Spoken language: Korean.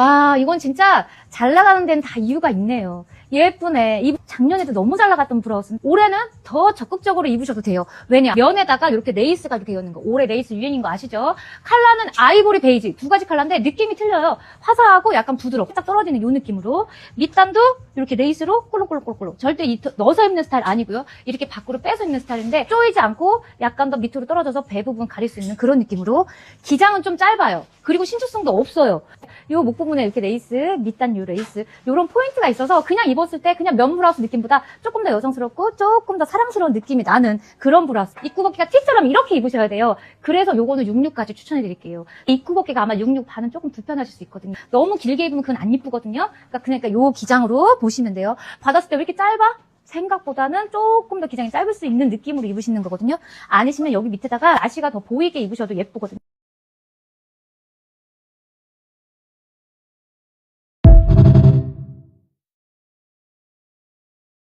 와, 이건 진짜 잘 나가는 데는 다 이유가 있네요. 예쁘네. 작년에도 너무 잘 나갔던 브라우스. 올해는 더 적극적으로 입으셔도 돼요. 왜냐? 면에다가 이렇게 레이스가 이렇게 되어 있는 거. 올해 레이스 유행인 거 아시죠? 컬러는 아이보리 베이지. 두 가지 컬러인데 느낌이 틀려요. 화사하고 약간 부드럽고 딱 떨어지는 이 느낌으로. 밑단도 이렇게 레이스로 꼴록꼴록꼴록. 절대 넣어서 입는 스타일 아니고요. 이렇게 밖으로 빼서 입는 스타일인데 쪼이지 않고 약간 더 밑으로 떨어져서 배 부분 가릴 수 있는 그런 느낌으로. 기장은 좀 짧아요. 그리고 신축성도 없어요. 요 목 부분에 이렇게 레이스, 밑단 요 레이스, 요런 포인트가 있어서 그냥 입었을 때 그냥 면 브라우스 느낌보다 조금 더 여성스럽고 조금 더 사랑스러운 느낌이 나는 그런 브라우스. 입구 벗기가 T처럼 이렇게 입으셔야 돼요. 그래서 요거는 66까지 추천해드릴게요. 입구 벗기가 아마 66 반은 조금 불편하실 수 있거든요. 너무 길게 입으면 그건 안 이쁘거든요. 그러니까 요 기장으로 보시면 돼요. 받았을 때 왜 이렇게 짧아? 생각보다는 조금 더 기장이 짧을 수 있는 느낌으로 입으시는 거거든요. 아니시면 여기 밑에다가 나시가 더 보이게 입으셔도 예쁘거든요.